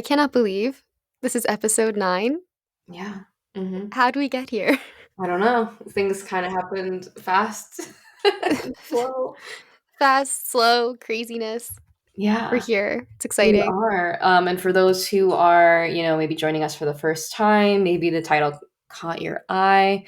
I cannot believe this is episode 9. Yeah. Mhm. How do we get here? I don't know. Things kinda happened fast and slow. Fast, slow, craziness. We're Yeah, here. It's we exciting. are, and for those who are, maybe joining us for the first time, maybe the title caught your eye,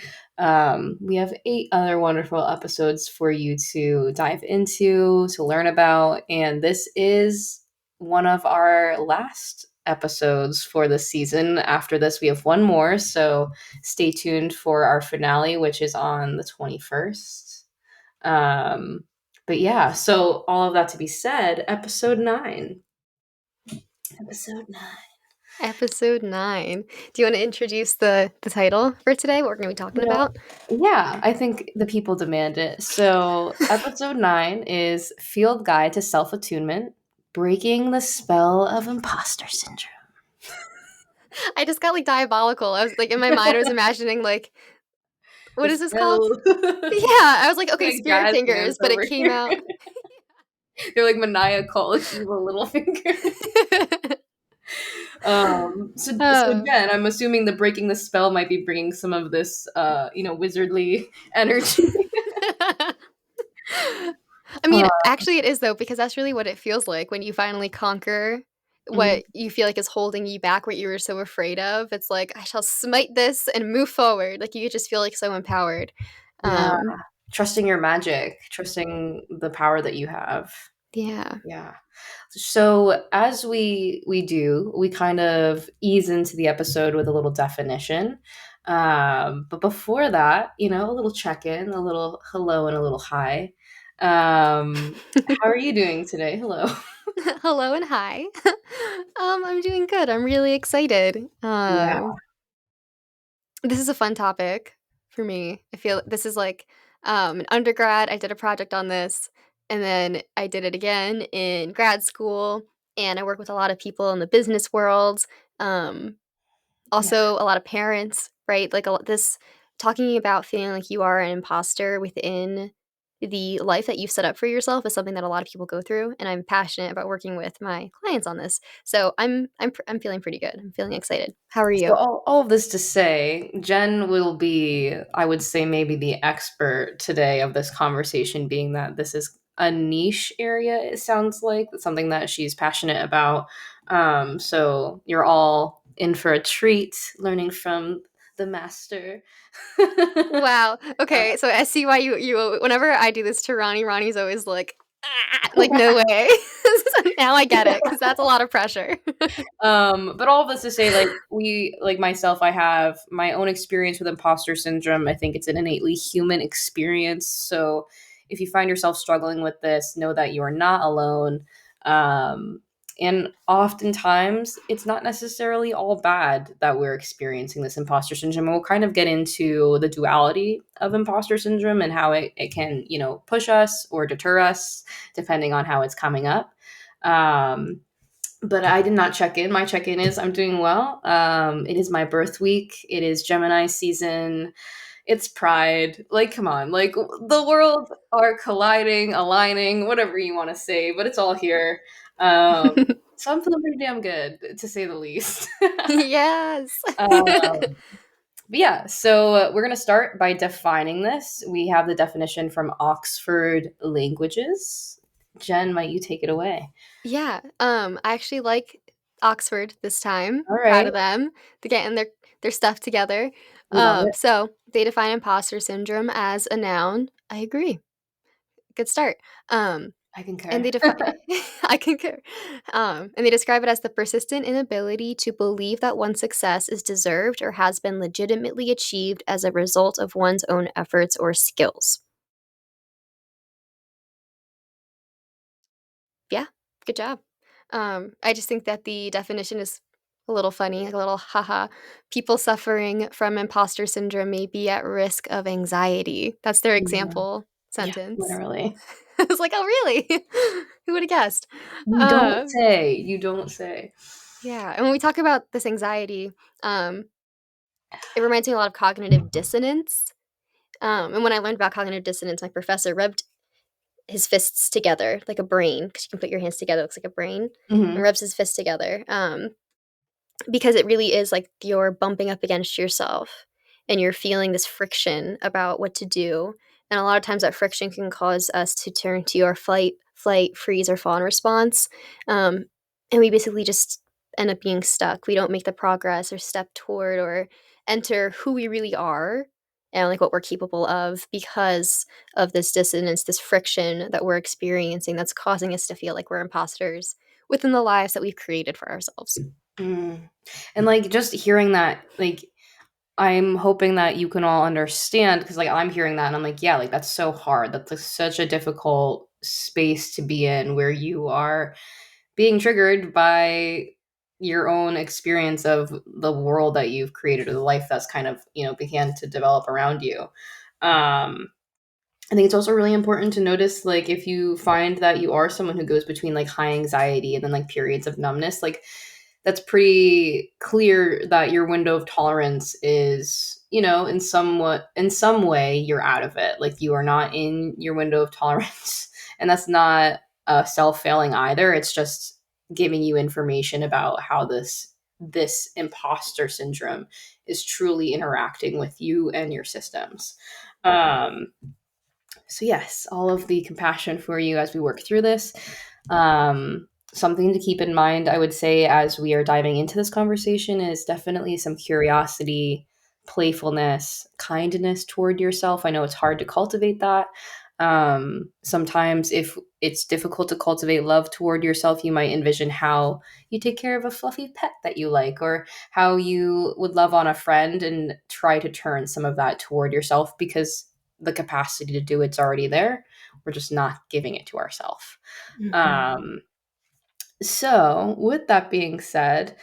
we have 8 other wonderful episodes for you to dive into, to learn about, and this is one of our last episodes for this season. After this, we have one more, so stay tuned for our finale, which is on the 21st. Um, but yeah, so all of that to be said, episode 9. Episode 9. Episode 9. Do you want to introduce the title for today? What we're going to be talking You know, about? yeah, I think the people demand it. So, episode 9 is Field Guide to Self Attunement, Breaking the Spell of Imposter Syndrome. I just got like diabolical. I was like, in my mind, I was imagining like, The what is this called? spell. Yeah, I was like, okay, Like spirit jazz hands fingers, but it over came here. out. They're like maniacal, evil little fingers. So Oh. Jen, I'm assuming the breaking the spell might be bringing some of this, wizardly energy. I mean, Uh, actually, it is though, because that's really what it feels like when you finally conquer mhm. what you feel like is holding you back, what you were so afraid of. It's like, I shall smite this and move forward. Like, you just feel like so empowered. Yeah, Um, trusting your magic, trusting the power that you have. yeah. Yeah. So as we do, we kind of ease into the episode with a little definition. But before that, a little check-in, a little hello and a little hi. How are you doing today? Hello. Hello and hi. I'm doing good. I'm really excited. Yeah. This is a fun topic for me. I feel this is like an undergrad. I did a project on this, and then I did it again in grad school. And I work with a lot of people in the business world. Um, Yeah. Also, a lot of parents, right? Like this talking about feeling like you are an imposter within the life that you've set up for yourself is something that a lot of people go through, and I'm passionate about working with my clients on this. So I'm feeling pretty good. I'm feeling excited. How are So you? all of this to say, Jen will be, I would say, maybe the expert today of this conversation, being that this is a niche area, it sounds like, something that she's passionate about. So you're all in for a treat learning from the master. Wow. Okay, so I see why you whenever I do this to Ronnie, Ronnie's always like, "Ah," like, "No way." So now I get it because that's a lot of pressure. But all of this to say, like myself, I have my own experience with imposter syndrome. I think it's an innately human experience. So if you find yourself struggling with this, know that you are not alone. Um, and oftentimes, it's not necessarily all bad that we're experiencing this imposter syndrome. We'll kind of get into the duality of imposter syndrome and how it can, push us or deter us, depending on how it's coming up. Um, but I did not check in. My check in is I'm doing well. It is my birth week. It is Gemini season. It's Pride. Like, come on. Like, the worlds are colliding, aligning, whatever you want to say, but it's all here. So I'm feeling pretty damn good, to say the least. Yes. um, but yeah, so we're going to start by defining this. We have the definition from Oxford Languages. Jen, might you take it away? Yeah, I actually like Oxford this time, All proud right. of them. They're getting their stuff together. We love it. So they define imposter syndrome as a noun. I agree. Good start. Um, I and concur. they define I concur. And they describe it as the persistent inability to believe that one's success is deserved or has been legitimately achieved as a result of one's own efforts or skills. Yeah, good job. I just think that the definition is a little funny, like a little haha. People suffering from imposter syndrome may be at risk of anxiety. That's their Yeah. example Yeah, sentence. literally. I was like, oh, really? Who would have guessed? You don't Uh, say. You don't say. yeah. And when we talk about this anxiety, um, it reminds me a lot of cognitive dissonance. And when I learned about cognitive dissonance, my professor rubbed his fists together like a brain because you can put your hands together, it looks like a brain, and Mhm. rubs his fists together. because it really is like you're bumping up against yourself and you're feeling this friction about what to do. And a lot of times that friction can cause us to turn to our flight, freeze, or fawn response. Um, and we basically just end up being stuck. We don't make the progress or step toward or enter who we really are and like what we're capable of because of this dissonance, this friction that we're experiencing that's causing us to feel like we're imposters within the lives that we've created for ourselves. Mm. And like just hearing that, like I'm hoping that you can all understand because like I'm hearing that and I'm like, yeah, like that's so hard. That's like such a difficult space to be in where you are being triggered by your own experience of the world that you've created or the life that's kind of, began to develop around you. I think it's also really important to notice, like, if you find that you are someone who goes between like high anxiety and then like periods of numbness, like, that's pretty clear that your window of tolerance is, in some way, you're out of it. Like, you are not in your window of tolerance. And that's not self failing either. It's just giving you information about how this imposter syndrome is truly interacting with you and your systems. Um, so yes, all of the compassion for you as we work through this. Something to keep in mind, I would say, as we are diving into this conversation, is definitely some curiosity, playfulness, kindness toward yourself. I know it's hard to cultivate that. Sometimes, if it's difficult to cultivate love toward yourself, you might envision how you take care of a fluffy pet that you like, or how you would love on a friend and try to turn some of that toward yourself because the capacity to do it's already there. We're just not giving it to ourselves. Mhm. So, with that being said,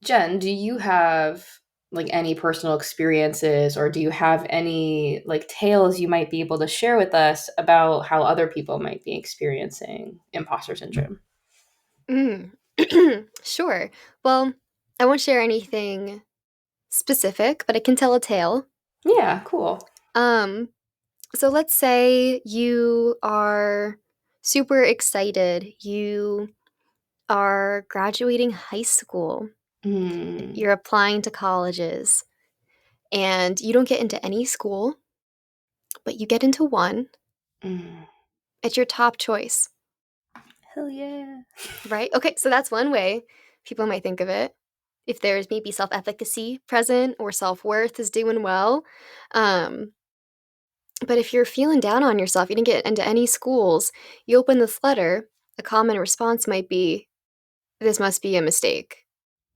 Jen, do you have like any personal experiences or do you have any like tales you might be able to share with us about how other people might be experiencing imposter syndrome? Mm. Sure. Well, I won't share anything specific, but I can tell a tale. Yeah, cool. Um, so let's say you are super excited. You are graduating high school. Mm, You're applying to colleges, and you don't get into any school, but you get into one. mm. It's your top choice, Hell yeah. right? Okay, so that's one way people might think of it. If there's maybe self-efficacy present or self-worth is doing well. Um, but if you're feeling down on yourself, you didn't get into any schools, you open this letter, a common response might be, "This must be a mistake.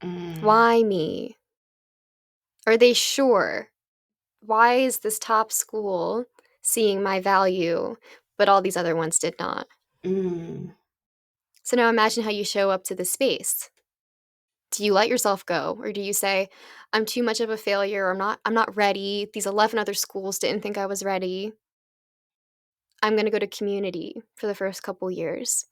Mm, Why me? Are they sure? Why is this top school seeing my value, but all these other ones did not?" mm, So now imagine how you show up to the space. Do you let yourself go or do you say, "I'm too much of a failure, I'm not ready. These 11 other schools didn't think I was ready. I'm going to go to community for the first couple years."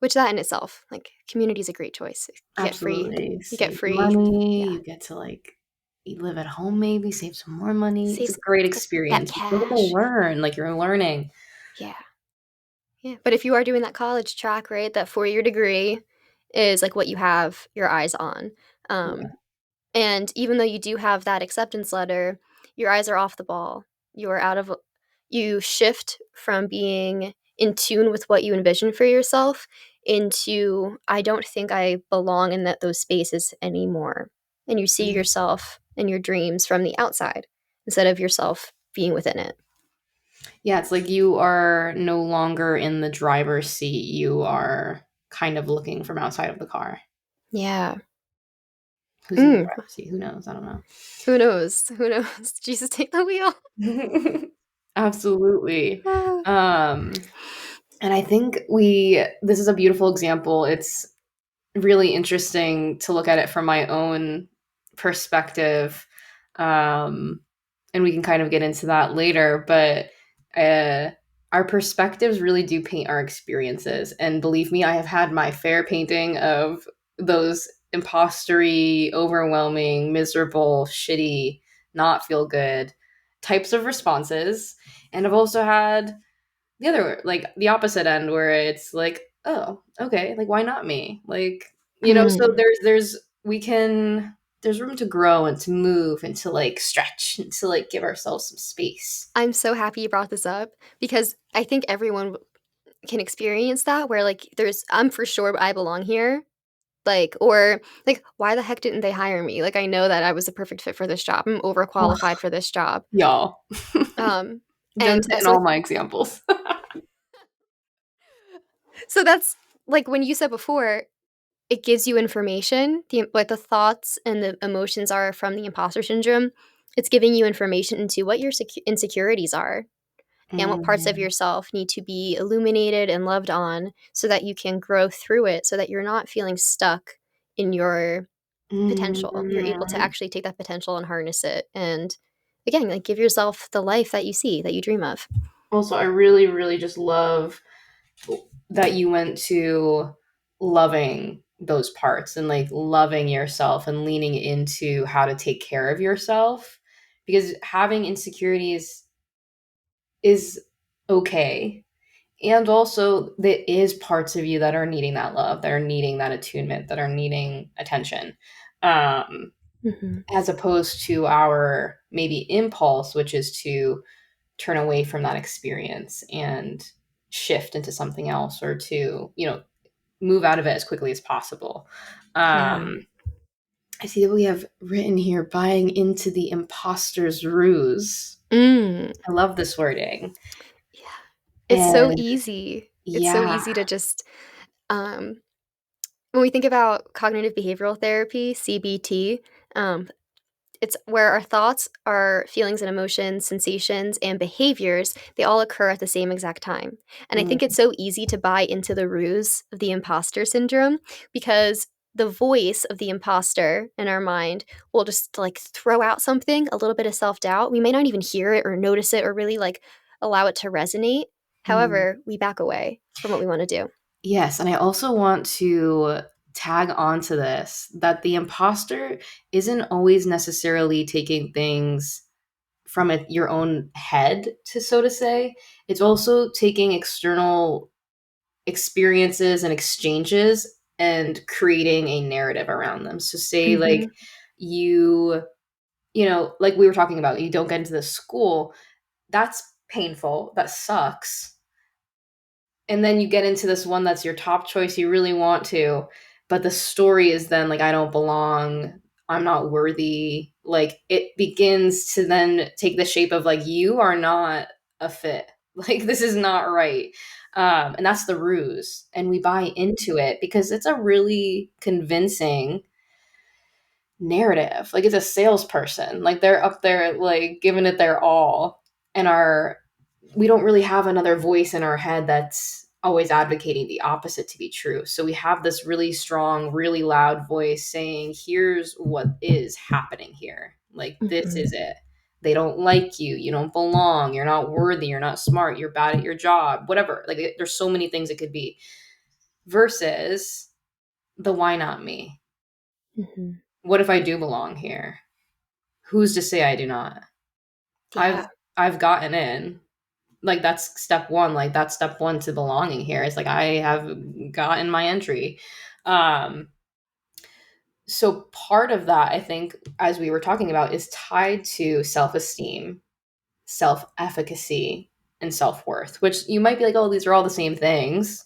Which that in itself, like community is a great choice. absolutely. You get Save free, money. yeah. You get to like you live at home, maybe save some more money. It's a Saves great that experience. You still get to cash. learn, like you're learning. Yeah. Yeah. But if you are doing that college track, right, that 4-year degree is like what you have your eyes on. Um, Yeah. And even though you do have that acceptance letter, your eyes are off the ball. You're out of you shift from being in tune with what you envision for yourself into I don't think I belong in those spaces anymore. And you see Mm. yourself and your dreams from the outside instead of yourself being within it. Yeah, it's like you are no longer in the driver's seat. You are kind of looking from outside of the car. Yeah. Who's in the Mm, driver's seat? Who knows? I don't who knows? Who knows? Jesus, take the wheel. know. Absolutely. Ah. Um, and I think this is a beautiful example. It's really interesting to look at it from my own perspective. Um, and we can kind of get into that later, but uh, our perspectives really do paint our experiences. And believe me, I have had my fair painting of those impostery, overwhelming, miserable, shitty, not feel good types of responses. And I've also had the other, like the opposite end where it's like, oh, okay, like why not me? Like, so Mm. there's we can there's room to grow and to move and to like stretch and to like give ourselves some space. I'm so happy you brought this up because I think everyone can experience that where like there's I'm for sure I belong here. Like or like why the heck didn't they hire me? Like I know that I was a perfect fit for this job. I'm overqualified for this job. Y'all. Um Jen's and hitting so all my examples. so that's like when you said before it gives you information, the what the thoughts and the emotions are from the imposter syndrome. It's giving you information into what your insecurities are and what parts of Mhm. yourself need to be illuminated and loved on so that you can grow through it so that you're not feeling stuck in your potential. You're able to Mhm. actually take that potential and harness it and again, like give yourself the life that you see, that you dream of. Also, I really, really just love that you went to loving those parts and like loving yourself and leaning into how to take care of yourself because having insecurities is okay. And also, there is parts of you that are needing that love, that are needing that attunement, that are needing attention. Um, Mhm. as opposed to our maybe impulse, which is to turn away from that experience and shift into something else or to, move out of it as quickly as possible. Yeah. I see that we have written here buying into the imposter's ruse. Mm. I love this wording. Yeah. It's so And easy. It's so yeah. easy to just um when we think about cognitive behavioral therapy, CBT, um, it's where our thoughts, our feelings and emotions, sensations, and behaviors, they all occur at the same exact time. And I think Mm, it's so easy to buy into the ruse of the imposter syndrome because the voice of the imposter in our mind will just like throw out something, a little bit of self doubt. We may not even hear it or notice it or really like allow it to resonate. mm. However, we back away from what we want to do. Yes, and I also want to tag on to this that the imposter isn't always necessarily taking things from your own head, to so to say. It's also taking external experiences and exchanges and creating a narrative around them. So say like Mhm. you, like we were talking about, you don't get into this school, that's painful, that sucks. And then you get into this one that's your top choice, you really want to, but the story is then like I don't belong, I'm not worthy. Like it begins to then take the shape of like you are not a fit. Like this is not right. And that's the ruse. And we buy into it because it's a really convincing narrative. Like it's a salesperson. Like they're up there like giving it their all. And we don't really have another voice in our head that's always advocating the opposite to be true. So we have this really strong, really loud voice saying, here's what is happening here. Like this is Mhm. it. They don't like you. You don't belong. You're not worthy. You're not smart. You're bad at your job. Whatever. Like there's so many things it could be. Versus the why not me? Mhm. What if I do belong here? Who's to say I do not? I've Yeah. I've gotten in. Like that's step one. Like that's step one to belonging here. It's like I have gotten my entry. Um, so part of that, I think, as we were talking about, is tied to self-esteem, self-efficacy, and self-worth, which you might be like, oh, these are all the same things.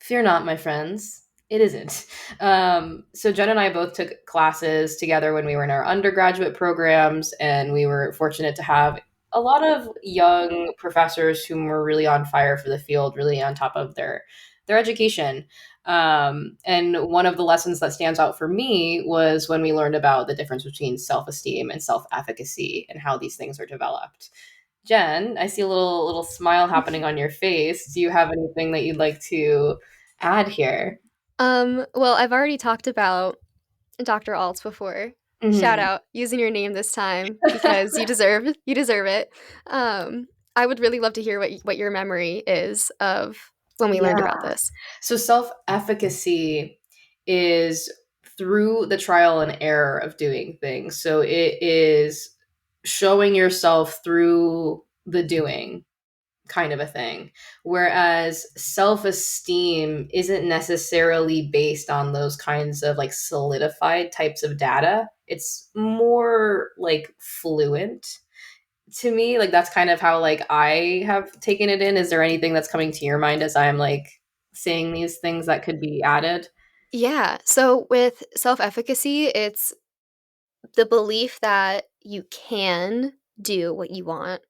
Fear not, my friends. It isn't. So Jen and I both took classes together when we were in our undergraduate programs, and we were fortunate to have a lot of young professors who were really on fire for the field, really on top of their education. And one of the lessons that stands out for me was when we learned about the difference between self-esteem and self-efficacy and how these things are developed. Jen, I see a little smile happening on your face. Do you have anything that you'd like to add here? Well, I've already talked about Dr. Altz before. Shout Mhm. out, using your name this time because you deserve it. Um, I would really love to hear what your memory is of when we learned Yeah. about this. So self-efficacy is through the trial and error of doing things. So it is showing yourself through the doing kind of a thing. Whereas self esteem isn't necessarily based on those kinds of like solidified types of data. It's more like fluent to me. Like that's kind of how like I have taken it in. Is there anything that's coming to your mind as I'm like saying these things that could be added? Yeah. So with self-efficacy, it's the belief that you can do what you want.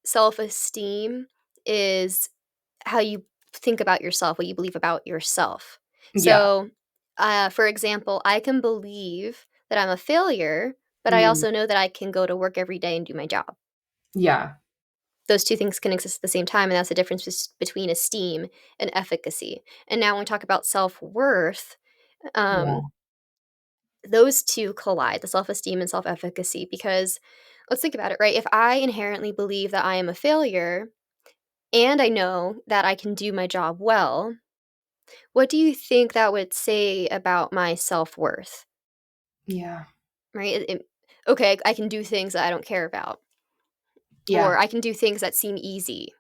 Self-esteem is how you think about yourself, what you believe about yourself. Yeah. So, for example, I can believe that I'm a failure, but I Mm, also know that I can go to work every day and do my job. yeah. Those two things can exist at the same time, and that's the difference between esteem and efficacy. And now when we talk about self-worth, um, Yeah. those two collide, the self-esteem and self-efficacy, because let's think about it, right? If I inherently believe that I am a failure and I know that I can do my job well, what do you think that would say about my self-worth, Yeah. right? Okay, I can do things that I don't care about, Yeah. or I can do things that seem easy.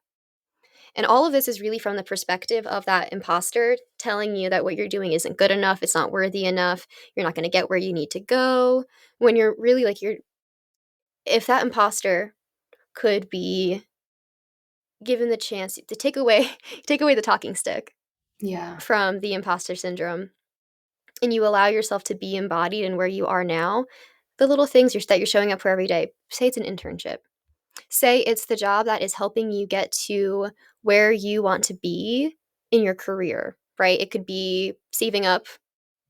And all of this is really from the perspective of that imposter telling you that what you're doing isn't good enough, it's not worthy enough, you're not gonna get where you need to go, when you're really like you're if that imposter could be given the chance to take away take away the talking stick Yeah. from the imposter syndrome, and you allow yourself to be embodied in where you are now, the little things that you're showing up for every day. Say it's an internship. Say it's the job that is helping you get to where you want to be in your career, right? It could be saving up.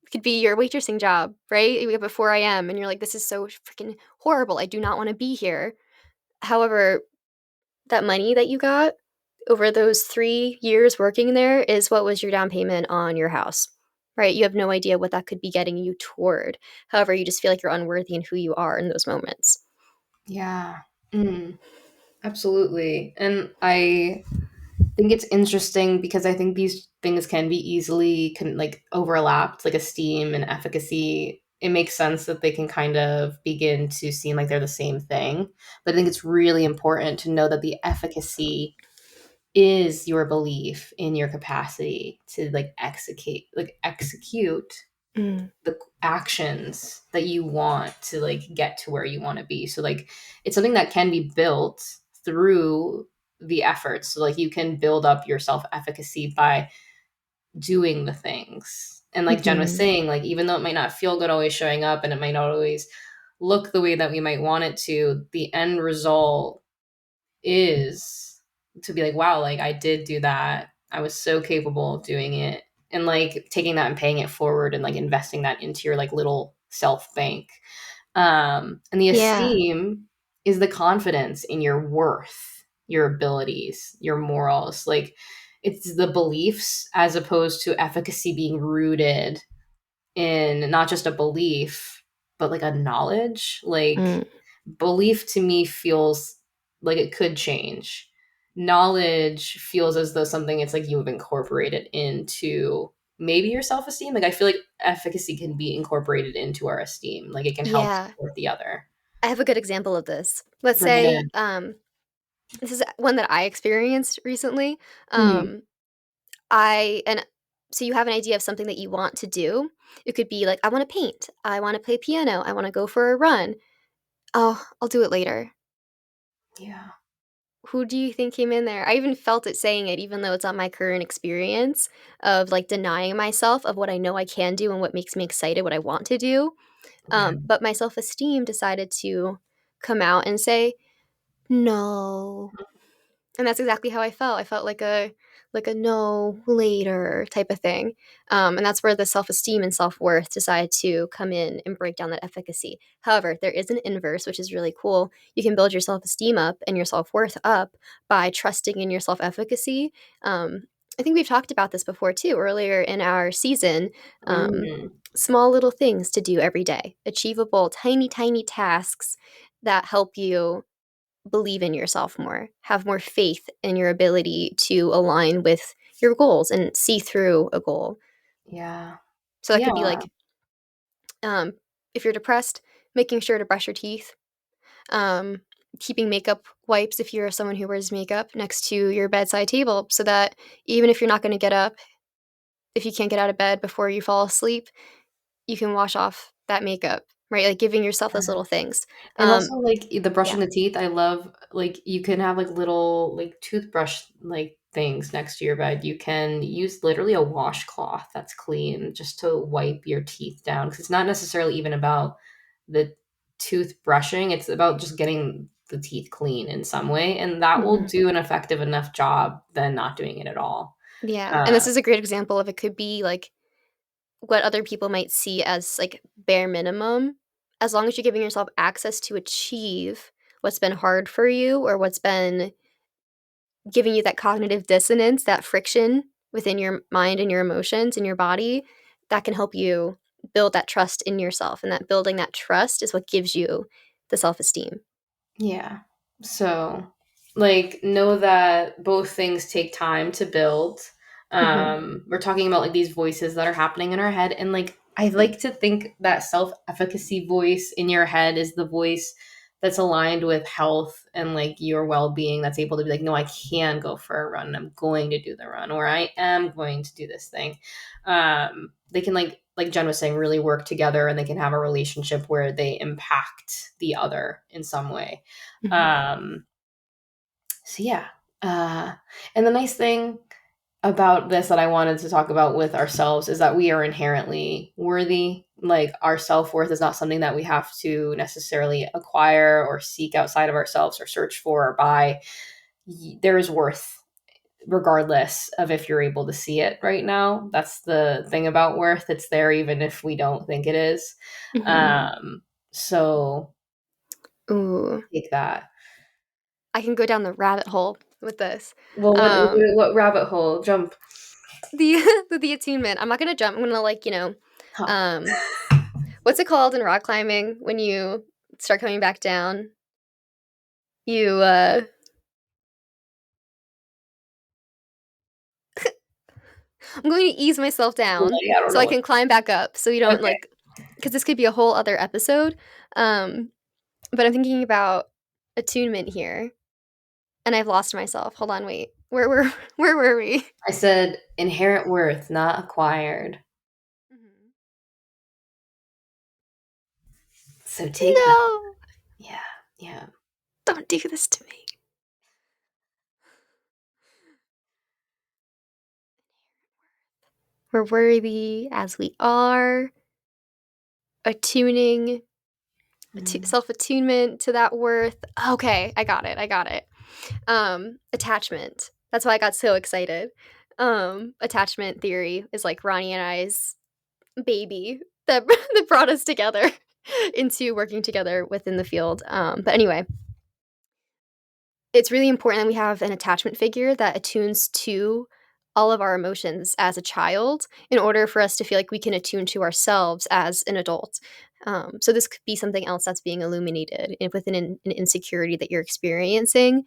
It could be your waitressing job, right? You wake up at 4 a.m. and you're like, this is so freaking horrible. I do not want to be here. However, that money that you got over those 3 years working there is what was your down payment on your house, right? You have no idea what that could be getting you toward. However, you just feel like you're unworthy in who you are in those moments. Yeah. Mm, absolutely. And I think it's interesting because I think these things can be easily like overlapped, like esteem and efficacy. It makes sense that they can kind of begin to seem like they're the same thing. But I think it's really important to know that the efficacy is your belief in your capacity to execute Mm. the actions that you want to like get to where you want to be. So like it's something that can be built through the efforts. So like you can build up your self-efficacy by doing the things. And like Jen was Mhm. saying, like even though it might not feel good always showing up and it might not always look the way that we might want it to, the end result is to be like, wow, like I did do that. I was so capable of doing it. And like taking that and paying it forward and like investing that into your like little self bank. And the Yeah. esteem is the confidence in your worth, your abilities, your morals. Like it's the beliefs as opposed to efficacy being rooted in not just a belief, but like a knowledge. Like Mm. belief to me feels like it could change. Knowledge feels as though something it's like you have incorporated into maybe your self esteem. Like I feel like efficacy can be incorporated into our esteem. Like it can help Yeah. support the other. I have a good example of this. Let's Bring it say, in. this is one that I experienced recently. Mhm. Um, I and so you have an idea of something that you want to do. It could be like, I want to paint. I want to play piano. I want to go for a run. Oh, I'll do it later. Yeah. Who do you think came in there? I even felt it saying it, even though it's not my current experience of like denying myself of what I know I can do and what makes me excited, what I want to do. Yeah. But my self esteem decided to come out and say, no. And that's exactly how I felt. I felt like a "no, later" type of thing. And that's where the self-esteem and self-worth decide to come in and break down that efficacy. However, there is an inverse, which is really cool. You can build your self-esteem up and your self-worth up by trusting in your self-efficacy. I think we've talked about this before too, earlier in our season. Um, Mm. Small little things to do every day, achievable, tiny, tiny tasks that help you believe in yourself more, have more faith in your ability to align with your goals and see through a goal. Yeah. So that could be Yeah. like, um, if you're depressed, making sure to brush your teeth. Um, keeping makeup wipes, if you're someone who wears makeup, next to your bedside table so that even if you're not going to get up, if you can't get out of bed before you fall asleep, you can wash off that makeup, right? Like giving yourself those little things. And Um, also, like, the yeah. brushing the teeth, I love, like, you can have, like, little, like, toothbrush, like, things next to your bed. You can use literally a washcloth that's clean just to wipe your teeth down, because it's not necessarily even about the tooth brushing, it's about just getting the teeth clean in some way, and that will Mhm. do an effective enough job than not doing it at all. Yeah. And Uh, this is a great example of it could be like what other people might see as like bare minimum. As long as you're giving yourself access to achieve what's been hard for you or what's been giving you that cognitive dissonance, that friction within your mind and your emotions and your body, that can help you build that trust in yourself. And that building that trust is what gives you the self esteem. Yeah. So, like, know that both things take time to build. Hmm. We're talking about like these voices that are happening in our head, and like I like to think that self-efficacy voice in your head is the voice that's aligned with health and like your well-being, that's able to be like, no, I can go for a run. I'm going to do the run, or I am going to do this thing. They can like Jen was saying, really work together, and they can have a relationship where they impact the other in some way. Hmm. um, so yeah. Uh, and the nice thing about this that I wanted to talk about with ourselves is that we are inherently worthy. Like, our self-worth is not something that we have to necessarily acquire or seek outside of ourselves or search for or buy. There is worth regardless of if you're able to see it right now. That's the thing about worth. It's there even if we don't think it is. Hmm. Um, so Ooh, take that. I can go down the rabbit hole with this. Well, Um, what rabbit hole? Jump. the the attunement. I'm not gonna jump. I'm gonna like Hop. um, what's it called in rock climbing when you start coming back down? You I'm going to ease myself down Like, I don't so know I what. can climb back up. So you don't Okay. like because this could be a whole other episode. Um, but I'm thinking about attunement here, and I've lost myself. Hold on, wait. Where were where were we? I said inherent worth, not acquired. Mhm. So take that. No, Yeah. Yeah. don't do this to me. We're worthy as we are. Attuning, Mm. self attunement to that worth. Okay, I got it. I got it. Attachment. That's why I got so excited. Attachment theory is like Ronnie and I's baby that that brought us together into working together within the field. But anyway, it's really important that we have an attachment figure that attunes to all of our emotions as a child in order for us to feel like we can attune to ourselves as an adult. So this could be something else that's being illuminated within an insecurity that you're experiencing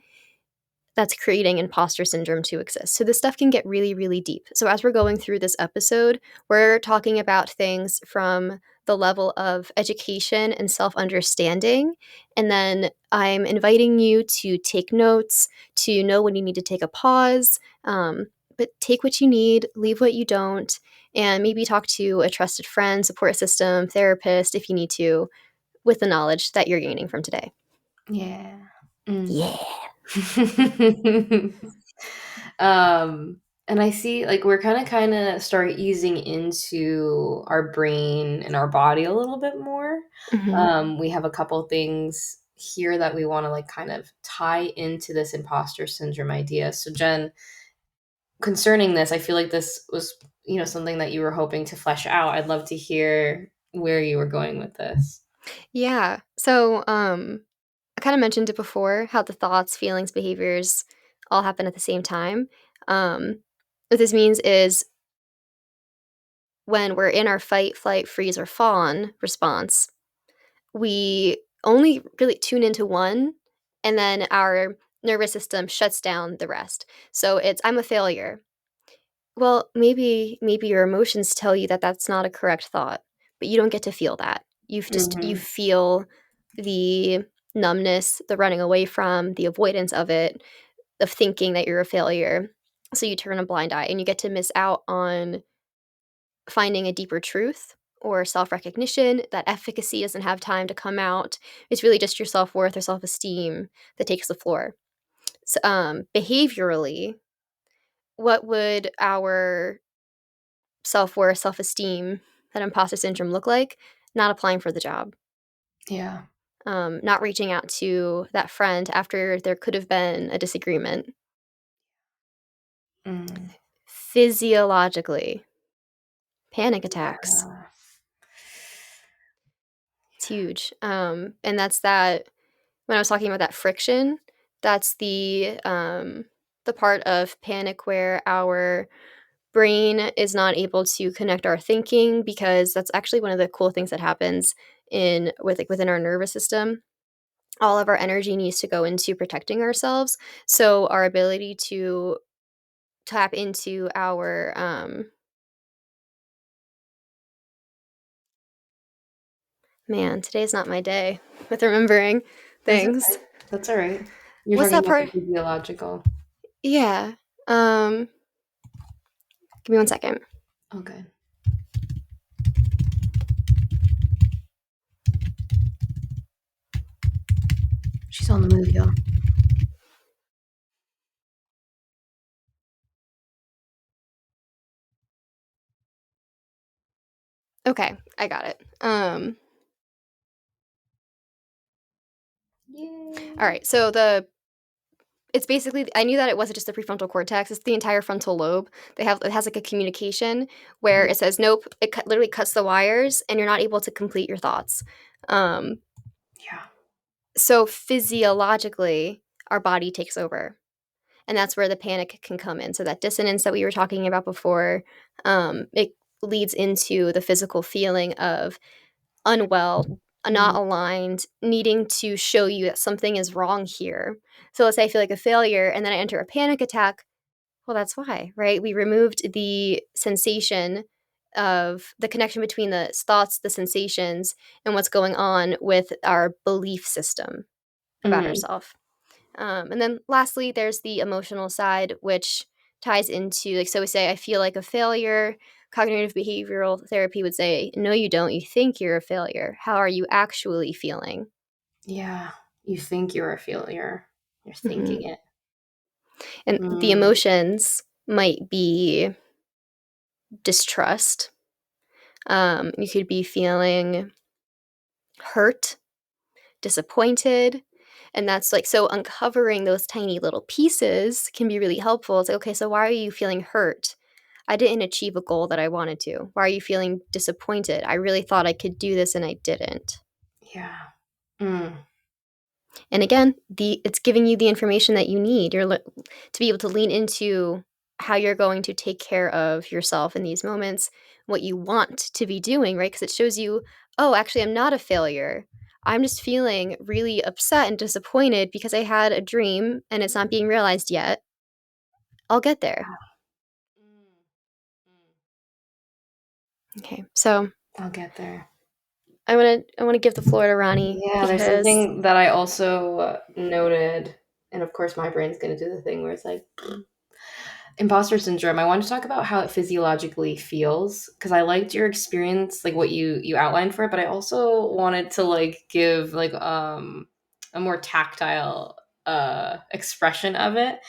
that's creating imposter syndrome to exist. So this stuff can get really, really deep. So as we're going through this episode, we're talking about things from the level of education and self understanding. And then I'm inviting you to take notes, to know when you need to take a pause, but take what you need, leave what you don't, and maybe talk to a trusted friend, support system, therapist if you need to, with the knowledge that you're gaining from today. Yeah. Mm. Yeah. um, and I see like we're kind of start easing into our brain and our body a little bit more. Hmm. We have a couple things here that we want to like kind of tie into this imposter syndrome idea. So Jen, concerning this, I feel like this was, something that you were hoping to flesh out. I'd love to hear where you were going with this. Yeah. So, I kind of mentioned it before how the thoughts, feelings, behaviors all happen at the same time. Um, what this means is when we're in our fight, flight, freeze, or fawn response, we only really tune into one, and then our nervous system shuts down the rest. So it's I'm a failure. Well, maybe your emotions tell you that that's not a correct thought, but you don't get to feel that. You Hmm. feel the numbness, the running away from, the avoidance of it, of thinking that you're a failure. So you turn a blind eye and you get to miss out on finding a deeper truth or self recognition. That efficacy doesn't have time to come out. It's really just your self worth or self esteem that takes the floor. So, behaviorally, what would our self worth, self esteem, that imposter syndrome look like? Not applying for the job, Yeah. not reaching out to that friend after there could have been a disagreement. Mm. Physiologically, panic attacks. Yeah. It's huge. And that's that when I was talking about that friction, that's the part of panic where our brain is not able to connect our thinking, because that's actually one of the cool things that happens within our nervous system. All of our energy needs to go into protecting ourselves. So our ability to tap into our man, today's not my day with remembering That's things. okay. That's all right. You're What's talking that about part? the physiological. Yeah. Um, give me 1 second. Okay. She's on the move, y'all. Okay, I got it. All Yay. right. So it's basically, I knew that it wasn't just the prefrontal cortex. It's the entire frontal lobe. It has like a communication where Yeah. it says nope. Literally cuts the wires, and you're not able to complete your thoughts. Um, Yeah. so physiologically, our body takes over, and that's where the panic can come in. So that dissonance that we were talking about before, it leads into the physical feeling of unwell, not Mm. aligned, needing to show you that something is wrong here. So let's say I feel like a failure and then I enter a panic attack. Well, that's why, right? We removed the sensation of the connection between the thoughts, the sensations, and what's going on with our belief system about Mm. ourselves. And then lastly, there's the emotional side, which ties into, like, so we say, I feel like a failure. Cognitive behavioral therapy would say, no, you don't. You think you're a failure. How are you actually feeling? Yeah. You think you're a failure. You're Hmm. thinking it. And the Mm. emotions might be distrust. You could be feeling hurt, disappointed. And that's like, so uncovering those tiny little pieces can be really helpful. It's like, okay, so why are you feeling hurt? I didn't achieve a goal that I wanted to. Why are you feeling disappointed? I really thought I could do this and I didn't. Yeah. Mm. And again, it's giving you the information that you need. To be able to lean into how you're going to take care of yourself in these moments, what you want to be doing, right? Because it shows you, oh, actually, I'm not a failure. I'm just feeling really upset and disappointed because I had a dream and it's not being realized yet. I'll get there. Mm. Mm. Okay, so I'll get there. I want to give the floor to Ronnie Yeah, there's because something that I also noted, and of course, my brain's going to do the thing where it's like, imposter syndrome. I wanted to talk about how it physiologically feels because I liked your experience, like what you outlined for it, but I also wanted to like give like a more tactile expression of it.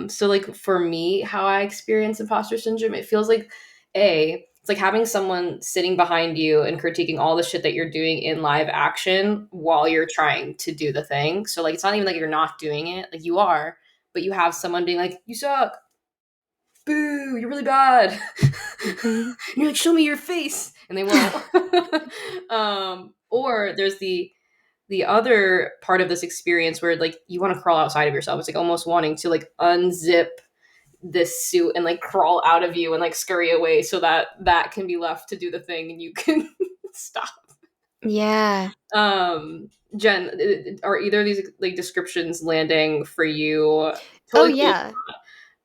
So like for me, how I experience imposter syndrome, it feels like it's like having someone sitting behind you and critiquing all the shit that you're doing in live action while you're trying to do the thing. So like it's not even like you're not doing it, like you are, but you have someone being like, "You suck, boo, you're really bad." mhm. And you're like, show me your face, and they won't. Or there's the other part of this experience where like you want to crawl outside of yourself. It's like almost wanting to like unzip this suit and like crawl out of you and like scurry away so that that can be left to do the thing and you can stop. Yeah. um Jen, are either of these like descriptions landing for you? Oh, Totally cool. yeah.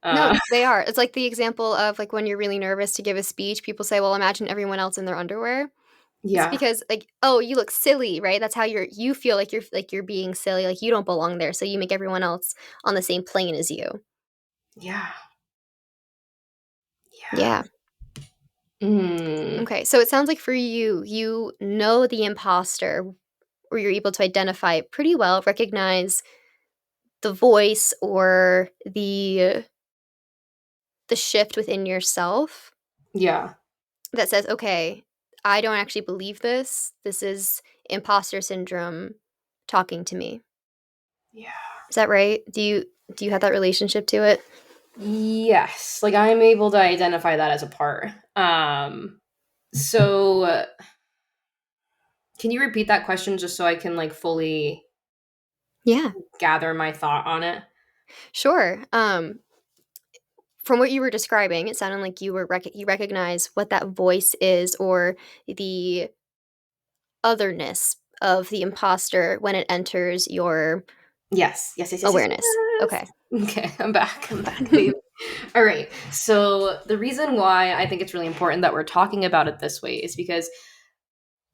No, uh they are. It's like the example of, like, when you're really nervous to give a speech, people say, "Well, imagine everyone else in their underwear." It's Yeah. because, like, "Oh, you look silly," right? That's how you feel like you're being silly, like you don't belong there, so you make everyone else on the same plane as you. Yeah. Yeah. Yeah. Mm. Okay, so it sounds like for you, you know the imposter, or you're able to identify it pretty well, recognize the voice or the shift within yourself Yeah. that says, "Okay, I don't actually believe this. This is imposter syndrome talking to me." Yeah. Is that right? Do you have that relationship to it? Yes, like, I'm able to identify that as a part. So, can you repeat that question just so I can, like, fully Yeah, gather my thought on it? sure. From what you were describing, it sounded like you recognize what that voice is or the otherness of the imposter when it enters your Yes. Yes, yes, yes, yes, awareness. Okay. yes. Okay, I'm back. I'm back, baby. All right. So, the reason why I think it's really important that we're talking about it this way is because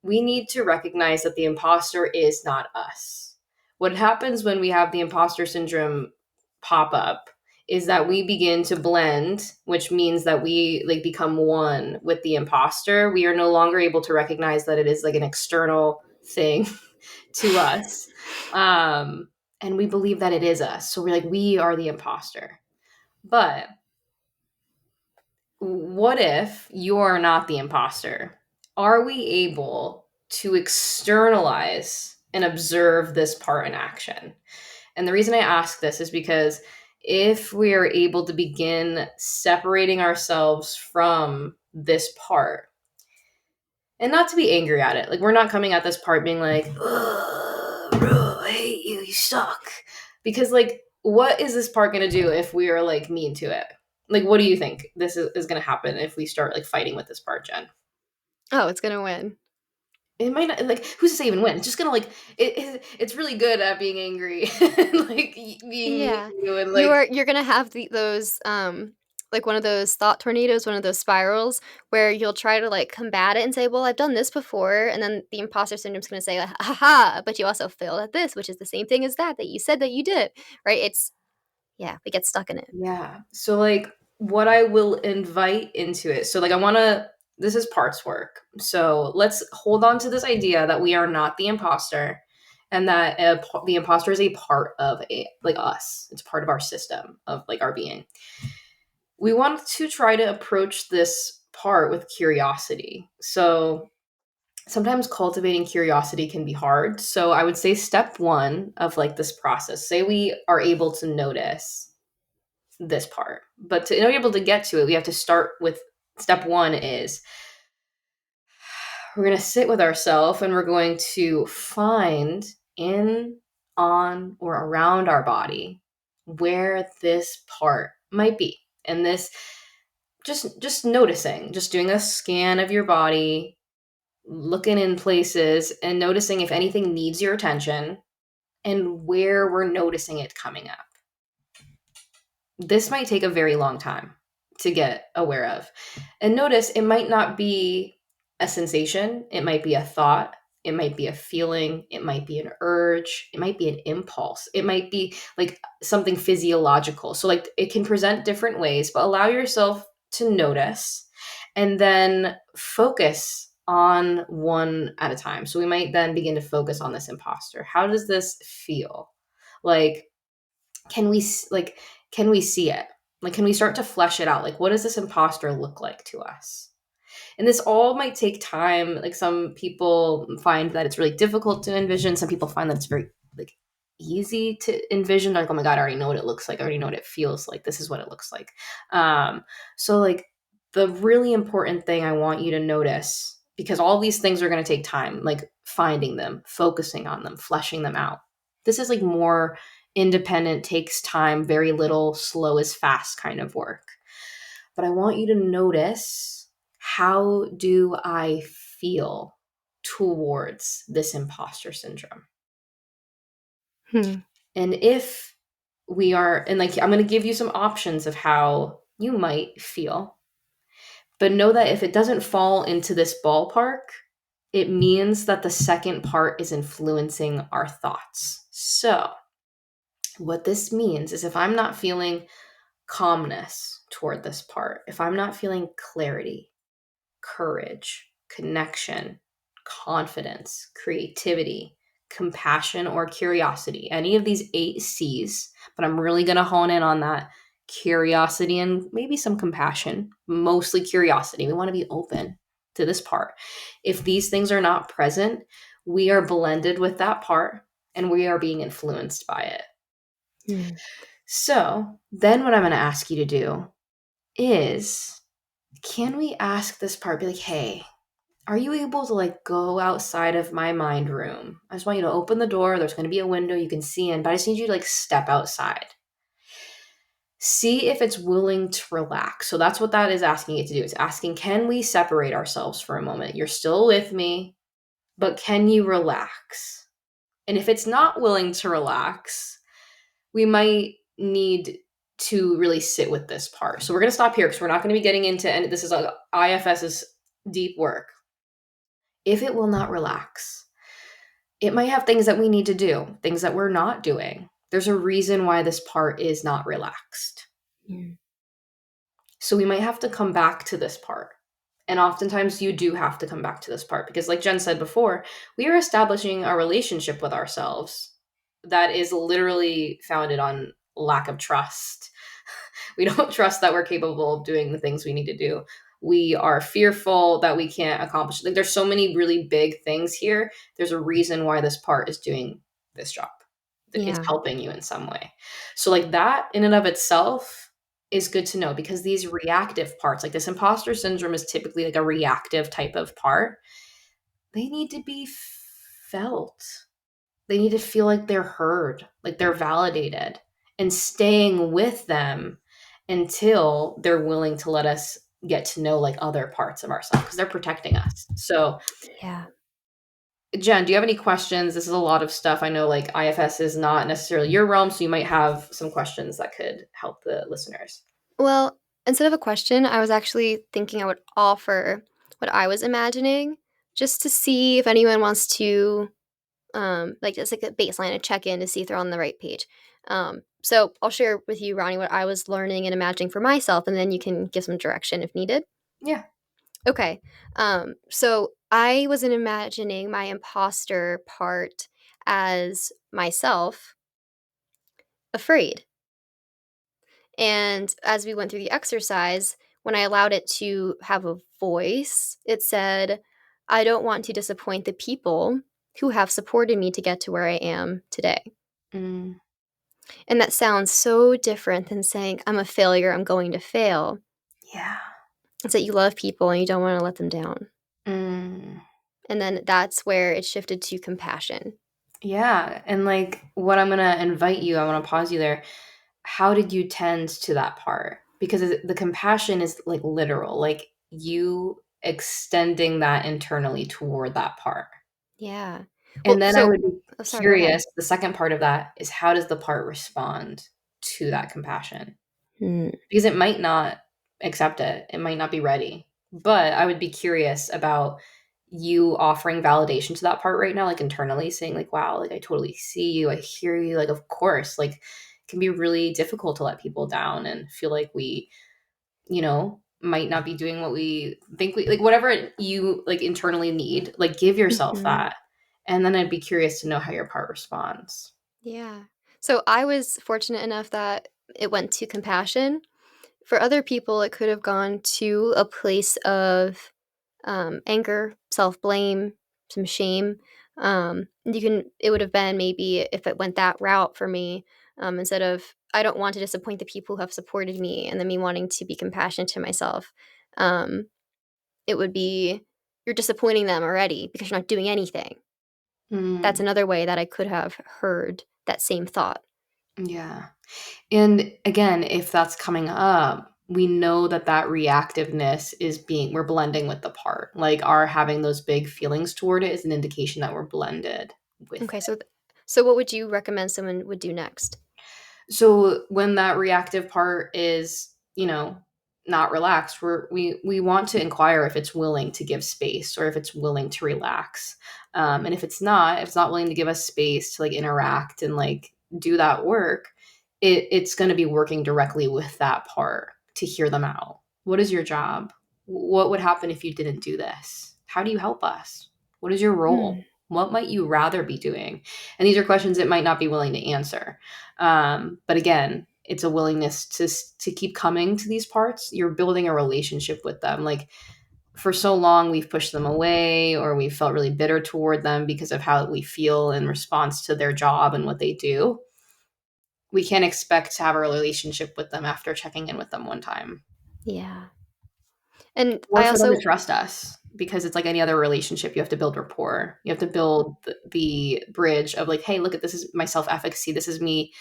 we need to recognize that the imposter is not us. What happens when we have the imposter syndrome pop up is that we begin to blend, which means that we like become one with the imposter. We are no longer able to recognize that it is like an external thing to us. Um, and we believe that it is us. So we're like, we are the imposter. But what if you're not the imposter? Are we able to externalize and observe this part in action? And the reason I ask this is because if we are able to begin separating ourselves from this part, and not to be angry at it, like we're not coming at this part being like, "Ugh, bro, I hate you, you suck," because like, what is this part gonna do if we are like mean to it? Like, what do you think is gonna happen if we start like fighting with this part, Jen? Oh, it's gonna win. It might not like who's to say even win? It's just gonna like it's really good at being angry and like being mean Yeah. to you and like You're gonna have those, like, one of those thought tornadoes, one of those spirals where you'll try to, like, combat it and say, "Well, I've done this before," and then the imposter syndrome's gonna say, "Ha ha ha, but you also failed at this, which is the same thing as that you said that you did." Right? It's yeah, we get stuck in it. yeah. So like what I will invite into it. So like I want to this is parts work. So let's hold on to this idea that we are not the imposter and that the imposter is a part of a like us. It's part of our system of like our being. We want to try to approach this part with curiosity. So sometimes cultivating curiosity can be hard. So I would say step 1 of like this process. Say we are able to notice this part. But to be able to get to it, we have to start with step 1 is we're going to sit with ourselves and we're going to find in, on, or around our body where this part might be. And this just noticing, just doing a scan of your body, looking in places and noticing if anything needs your attention and where we're noticing it coming up. This might take a very long time to get aware of. And notice it might not be a sensation, it might be a thought, it might be a feeling, it might be an urge, it might be an impulse, it might be like something physiological. So, like, it can present different ways, but allow yourself to notice and then focus on one at a time. So, we might then begin to focus on this imposter. How does this feel? Like, can we like can we see it, like can we start to flesh it out, like what does this imposter look like to us? And this all might take time. Like some people find that it's really difficult to envision, some people find that it's very like easy to envision, like oh my god, I already know what it looks like, I already know what it feels like, this is what it looks like. So like the really important thing I want you to notice, because all these things are going to take time, like finding them, focusing on them, fleshing them out. This is like more independent, takes time, very little, slow is fast kind of work. But I want you to notice, how do I feel towards this imposter syndrome? Hmm. And if we are, and like, I'm going to give you some options of how you might feel, but know that if it doesn't fall into this ballpark, It means that the second part is influencing our thoughts. So, what this means is if I'm not feeling calmness toward this part, if I'm not feeling clarity, courage, connection, confidence, creativity, compassion, or curiosity, any of these 8 C's, but I'm really going to hone in on that curiosity and maybe some compassion, mostly curiosity. We want to be open to this part. If these things are not present, we are blended with that part and we are being influenced by it. Mm. So, then what I'm going to ask you to do is can we ask this part, be like, hey, are you able to like go outside of my mind room? I just want you to open the door. There's going to be a window you can see in, but I just need you to like step outside. See if it's willing to relax. So that's what that is asking it to do. It's asking, can we separate ourselves for a moment? You're still with me, but can you relax? And if it's not willing to relax, we might need to really sit with this part. So we're going to stop here because we're not going to be getting into, and this is IFS's deep work. If it will not relax, it might have things that we need to do, things that we're not doing. There's a reason why this part is not relaxed. Mm. So we might have to come back to this part. And oftentimes you do have to come back to this part because, like Jen said before, we are establishing a relationship with ourselves that is literally founded on lack of trust. We don't trust that we're capable of doing the things we need to do. We are fearful that we can't accomplish. Like there's so many really big things here. There's a reason why this part is doing this job. It's Yeah. helping you in some way. So like that in and of itself is good to know because these reactive parts, like this imposter syndrome is typically like a reactive type of part. They need to be felt. They need to feel like they're heard, like they're validated, and staying with them until they're willing to let us get to know like other parts of ourselves because they're protecting us. So, Yeah. Jen, do you have any questions? This is a lot of stuff. I know like IFS is not necessarily your realm, so you might have some questions that could help the listeners. Well, instead of a question, I was actually thinking I would offer what I was imagining just to see if anyone wants to, like, it's like a baseline, a check in to see if they're on the right page. So I'll share with you, Ronnie, what I was learning and imagining for myself, and then you can give some direction if needed. Yeah. Okay. So I was imagining my imposter part as myself afraid. And as we went through the exercise, when I allowed it to have a voice, it said, I don't want to disappoint the people who have supported me to get to where I am today. Mm, And that sounds so different than saying, I'm a failure, I'm going to fail. yeah. It's that you love people and you don't want to let them down. Mm. And then that's where it shifted to compassion. Yeah. And like what I'm going to invite you, I want to pause you there. How did you tend to that part? Because the compassion is like literal, like you extending that internally toward that part. Yeah. And Well, then I so, would be oh, sorry, go ahead. curious, the second part of that is how does the part respond to that compassion? Hmm. Because it might not accept it, it might not be ready. But I would be curious about you offering validation to that part right now, like internally saying, like, wow, like I totally see you, I hear you. Like, of course, like it can be really difficult to let people down and feel like we, might not be doing what we think we like, whatever you like internally need, like give yourself Hmm. that. And then I'd be curious to know how your part responds. Yeah. So I was fortunate enough that it went to compassion. For other people, it could have gone to a place of anger, self blame, some shame. It would have been maybe if it went that route for me, instead of, I don't want to disappoint the people who have supported me, and then me wanting to be compassionate to myself. Um, it would be, you're disappointing them already because you're not doing anything. That's Mm, another way that I could have heard that same thought. yeah. And again, if that's coming up, we know that that reactiveness is being, we're blending with the part. Like our having those big feelings toward it is an indication that we're blended with Okay, it. so what would you recommend someone would do next? So when that reactive part is, not relaxed. We want to inquire if it's willing to give space or if it's willing to relax. And if it's not willing to give us space to like interact and like do that work, it's going to be working directly with that part to hear them out. What is your job? What would happen if you didn't do this? How do you help us? What is your Hmm. role? What might you rather be doing? And these are questions it might not be willing to answer. But again, it's a willingness to keep coming to these parts. You're building a relationship with them. Like for so long, we've pushed them away, or we felt really bitter toward them because of how we feel in response to their job and what they do. We can't expect to have a relationship with them after checking in with them one time, Yeah. And or I for them to also trust us, because it's like any other relationship. You have to build rapport. You have to build the bridge of like, hey, look at this is my self efficacy. This is me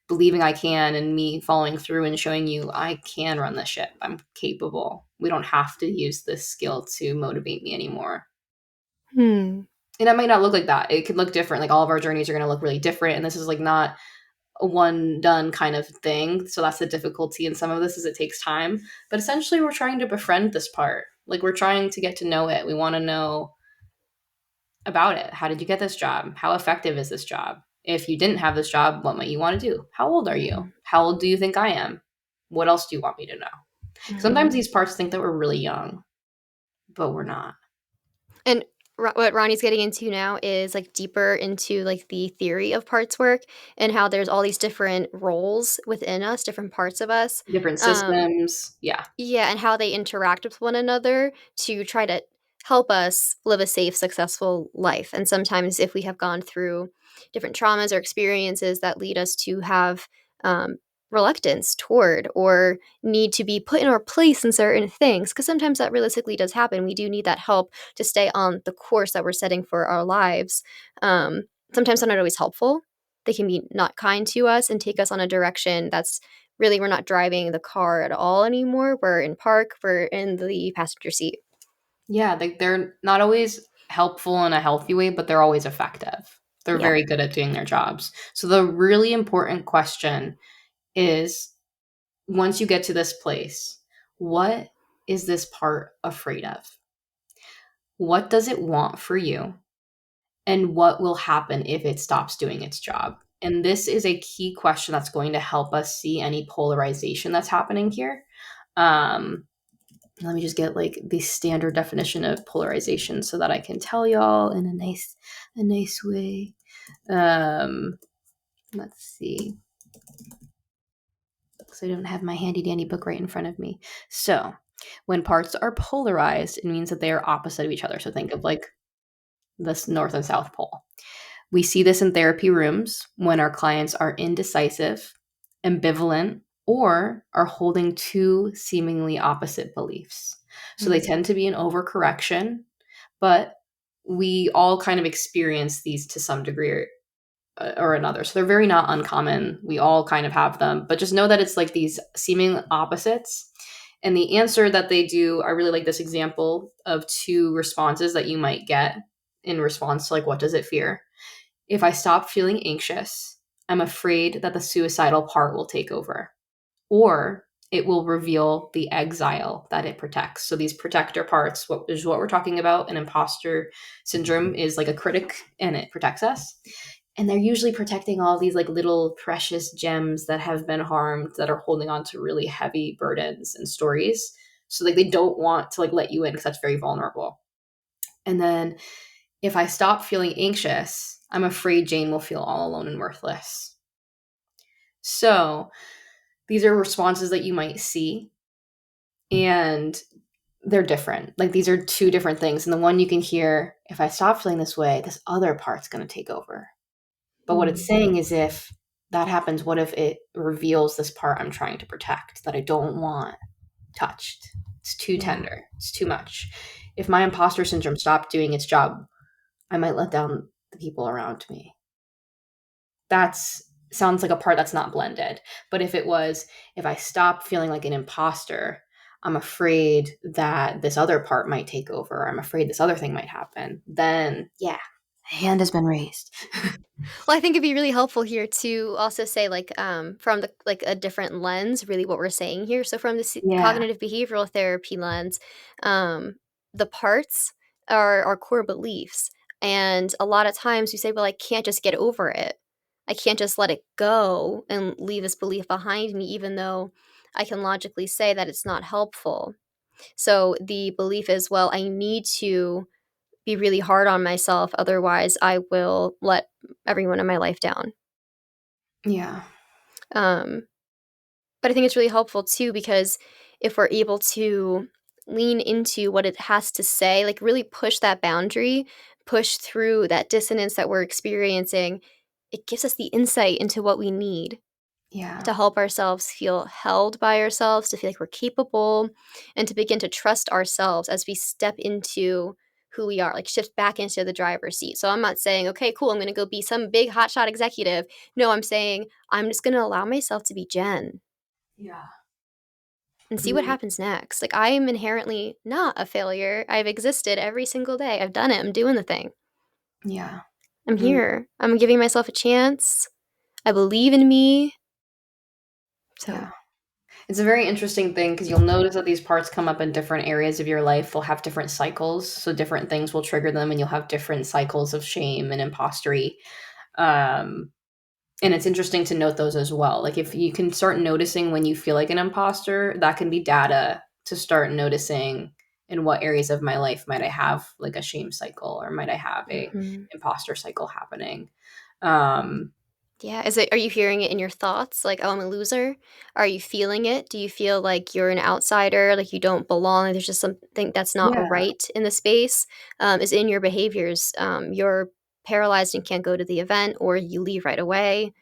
believing I can and me following through and showing you I can run the ship. I'm capable. We don't have to use this skill to motivate me anymore. Hmm. And it might not look like that. It could look different. Like all of our journeys are going to look really different. And this is like not a one done kind of thing. So that's the difficulty in some of this is it takes time. But essentially we're trying to befriend this part. Like we're trying to get to know it. We want to know about it. How did you get this job? How effective is this job? If you didn't have this job, what might you want to do? How old are you? Mhm. How old do you think I am? What else do you want me to know? Sometimes Mhm. these parts think that we're really young, but we're not. And what Ronnie's getting into now is like deeper into like the theory of parts work and how there's all these different roles within us, different parts of us. Different Um, systems. Yeah. Yeah, and how they interact with one another to try to help us live a safe, successful life. And sometimes, if we have gone through different traumas or experiences that lead us to have um, reluctance toward or need to be put in our place in certain things, because sometimes that realistically does happen. We do need that help to stay on the course that we're setting for our lives. Sometimes they're not always helpful. They can be not kind to us and take us on a direction that's really we're not driving the car at all anymore. We're in park, we're in the passenger seat. Yeah. They're not always helpful in a healthy way, but they're always effective. They're Yeah. very good at doing their jobs. So the really important question is once you get to this place, what is this part afraid of? What does it want for you? And what will happen if it stops doing its job? And this is a key question that's going to help us see any polarization that's happening here. Um, Let me just get like the standard definition of polarization so that I can tell y'all in a nice way. Um, let's see. So I don't have my handy dandy book right in front of me. So when parts are polarized, it means that they are opposite of each other. So think of like this north and south pole. We see this in therapy rooms when our clients are indecisive, ambivalent, or are holding two seemingly opposite beliefs. So they Mm. tend to be an overcorrection, but we all kind of experience these to some degree or another. So they're very not uncommon. We all kind of have them, but just know that it's like these seeming opposites. And the answer that they do, I really like this example of two responses that you might get in response to like, what does it fear? If I stop feeling anxious, I'm afraid that the suicidal part will take over, or it will reveal the exile that it protects. So these protector parts, what is what we're talking about. An imposter syndrome is like a critic and it protects us. And they're usually protecting all these like little precious gems that have been harmed that are holding on to really heavy burdens and stories. So like they don't want to like let you in because that's very vulnerable. And then if I stop feeling anxious, I'm afraid Jane will feel all alone and worthless. So these are responses that you might see, and they're different. Like these are two different things. And the one you can hear, if I stop feeling this way, this other part's going to take over. But what it's Mm. saying is if that happens, what if it reveals this part I'm trying to protect that I don't want touched? It's too Yeah. tender. It's too much. If my imposter syndrome stopped doing its job, I might let down the people around me. That's sounds like a part that's not blended. But if it was, if I stop feeling like an imposter, I'm afraid that this other part might take over. I'm afraid this other thing might happen. Then, yeah. Hand has been raised. Well, I think it'd be really helpful here to also say, like, from the like a different lens, really what we're saying here. So from the Yeah, cognitive behavioral therapy lens, um, the parts are our core beliefs, and a lot of times we say, "Well, I can't just get over it. I can't just let it go and leave this belief behind me, even though I can logically say that it's not helpful." So the belief is, "Well, I need to be really hard on myself, otherwise I will let everyone in my life down." yeah, Um, but I think it's really helpful too because if we're able to lean into what it has to say, like really push that boundary, push through that dissonance that we're experiencing, it gives us the insight into what we need yeah, to help ourselves feel held by ourselves, to feel like we're capable, and to begin to trust ourselves as we step into who we are, like shift back into the driver's seat. So I'm not saying, okay, cool, I'm going to go be some big hotshot executive. No, I'm saying I'm just going to allow myself to be Jen yeah. and see what Mm, happens next. Like I am inherently not a failure. I've existed every single day. I've done it. I'm doing the thing. yeah. I'm Mm, here. I'm giving myself a chance. I believe in me. So, yeah. It's a very interesting thing because you'll notice that these parts come up in different areas of your life. They'll have different cycles, so different things will trigger them, and you'll have different cycles of shame and impostery. Um, and it's interesting to note those as well. Like if you can start noticing when you feel like an imposter, that can be data to start noticing in what areas of my life might I have like a shame cycle or might I have a mhm. imposter cycle happening. Um, Yeah, is it are you hearing it in your thoughts, like, "Oh, I'm a loser?" Are you feeling it? Do you feel like you're an outsider, like you don't belong, like there's just something that's not yeah, right in the space? Is it in your behaviors? You're paralyzed and can't go to the event, or you leave right away?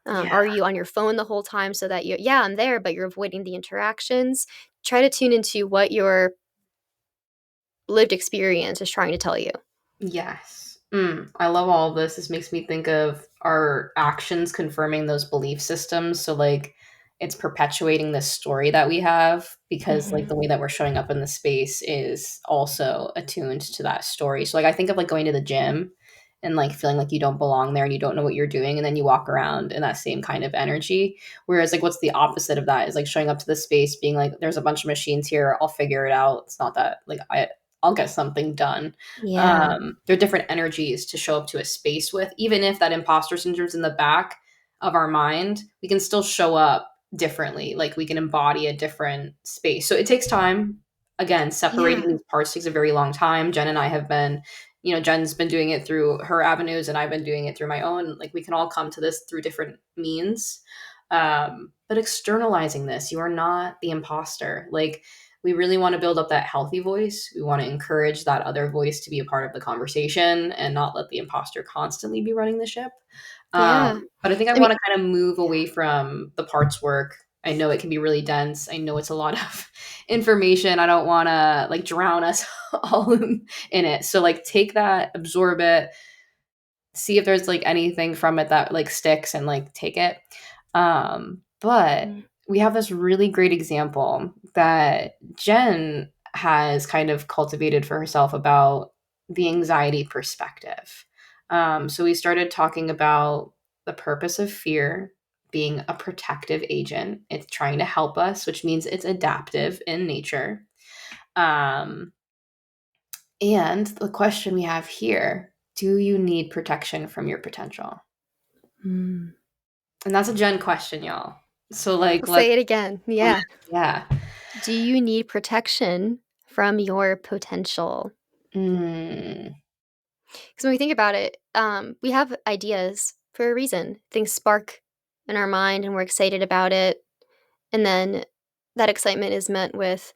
yeah, Are you on your phone the whole time so that you yeah, I'm there, but you're avoiding the interactions? Try to tune into what your lived experience is trying to tell you. yes. I love all of this. This makes me think of our actions confirming those belief systems. So, like, it's perpetuating this story that we have because, like, the Mhm. way that we're showing up in the space is also attuned to that story. So, like, I think of like going to the gym and like feeling like you don't belong there and you don't know what you're doing. And then you walk around in that same kind of energy. Whereas, like, what's the opposite of that is like showing up to the space, being like, there's a bunch of machines here. I'll figure it out. It's not that, like, I'll get something done. Yeah. There are different energies to show up to a space with. Even if that imposter syndrome's in the back of our mind, we can still show up differently. Like we can embody a different space. So it takes time. Again, Yeah. separating these parts takes a very long time. Jen and I have been, Jen's been doing it through her avenues and I've been doing it through my own. Like we can all come to this through different means. But externalizing this, you are not the imposter. Like we really want to build up that healthy voice. We want to encourage that other voice to be a part of the conversation and not let the imposter constantly be running the ship. Yeah. But I think I I mean want to kind of move away from the parts work. I know it can be really dense. I know it's a lot of information. I don't want to like drown us all in it. So like take that, absorb it, see if there's like anything from it that like sticks and like take it. But mhm. we have this really great example that Jen has kind of cultivated for herself about the anxiety perspective. So we started talking about the purpose of fear being a protective agent. It's trying to help us, which means it's adaptive in nature. Um, and the question we have here, do you need protection from your potential? Mm. And that's a Jen question, y'all. So, like, I'll let's, say it again. Yeah. yeah. Do you need protection from your potential? Mm, Because when we think about it, we have ideas for a reason. Things spark in our mind and we're excited about it. And then that excitement is met with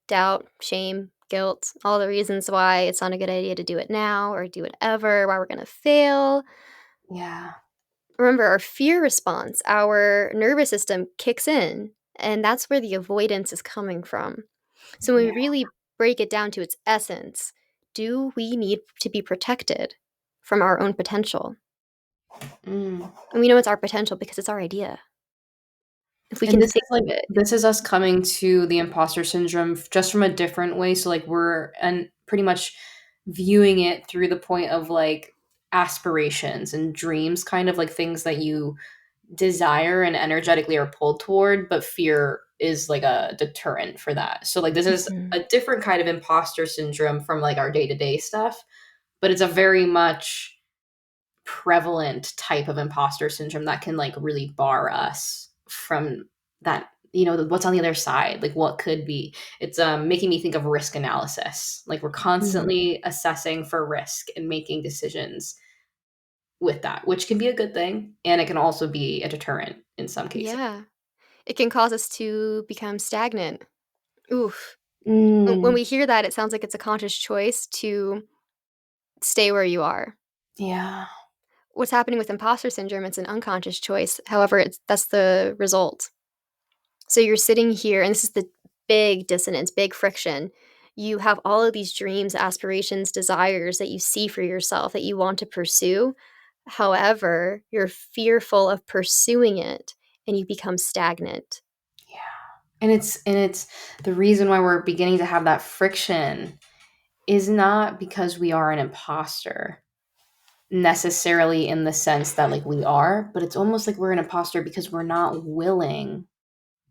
doubt, shame, guilt, all the reasons why it's not a good idea to do it now or do it ever, why we're going to fail. yeah, Remember, our fear response, our nervous system kicks in, and that's where the avoidance is coming from. So when we yeah. really break it down to its essence, do we need to be protected from our own potential? Mm. And we know it's our potential because it's our idea. If we And can this think is like of it. this is us coming to the imposter syndrome just from a different way. So like we're and pretty much viewing it through the point of like aspirations and dreams, kind of like things that you desire and energetically are pulled toward, but fear is like a deterrent for that. So like this is Mhm. a different kind of imposter syndrome from like our day-to-day stuff, but it's a very much prevalent type of imposter syndrome that can like really bar us from that, what's on the other side, like what could be. It's making me think of risk analysis. Like we're Mhm. constantly assessing for risk and making decisions with that, which can be a good thing, and it can also be a deterrent in some cases. Yeah. It can cause us to become stagnant. Oof. When Mm, we hear that, it sounds like it's a conscious choice to stay where you are. yeah. What's happening with imposter syndrome, it's an unconscious choice. However, that's the result. So you're sitting here, and this is the big dissonance, big friction. You have all of these dreams, aspirations, desires that you see for yourself that you want to pursue. However, you're fearful of pursuing it and you become stagnant. Yeah. And it's the reason why we're beginning to have that friction is not because we are an imposter necessarily in the sense that like we are, but it's almost like we're an imposter because we're not willing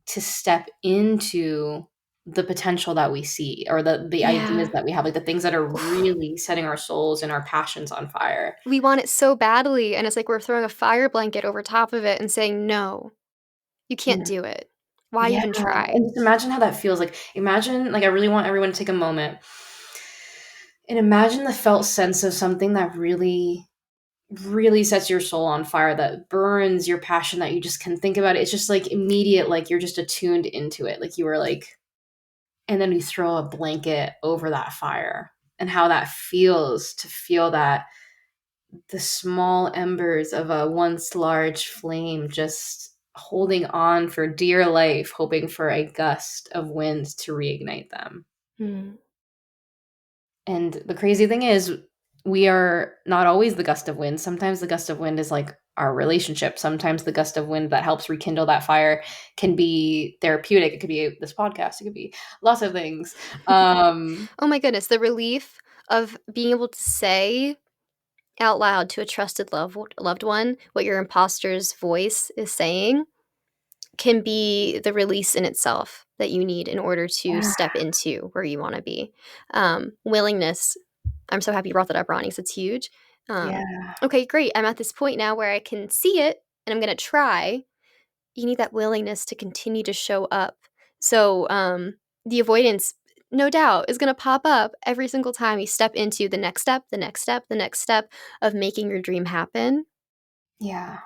to step into the potential that we see, or the ideas Yeah. that we have, like the things that are really setting our souls and our passions on fire. We want it so badly, and it's like we're throwing a fire blanket over top of it and saying, "No, you can't Mm. do it. Why Yeah, even try?" and just imagine how that feels. Like, imagine, like, I really want everyone to take a moment and imagine the felt sense of something that really, really sets your soul on fire, that burns your passion, that you just can think about it. It's just like immediate, like you're just attuned into it. Like you were like, and then you throw a blanket over that fire, and how that feels to feel that the small embers of a once large flame just holding on for dear life, hoping for a gust of wind to reignite them. Mm. And the crazy thing is, we are not always the gust of wind. Sometimes the gust of wind is like our relationship. Sometimes the gust of wind that helps rekindle that fire can be therapeutic. It could be this podcast. It could be lots of things. Oh my goodness, the relief of being able to say out loud to a trusted loved one what your imposter's voice is saying can be the release in itself that you need in order to Yeah, step into where you wanna be. Willingness, I'm so happy you brought that up, Ronnie, 'cause it's huge. yeah, Okay, great, I'm at this point now where I can see it, and I'm gonna try. You need that willingness to continue to show up. So, the avoidance, no doubt, is gonna pop up every single time you step into the next step, the next step, the next step of making your dream happen, yeah.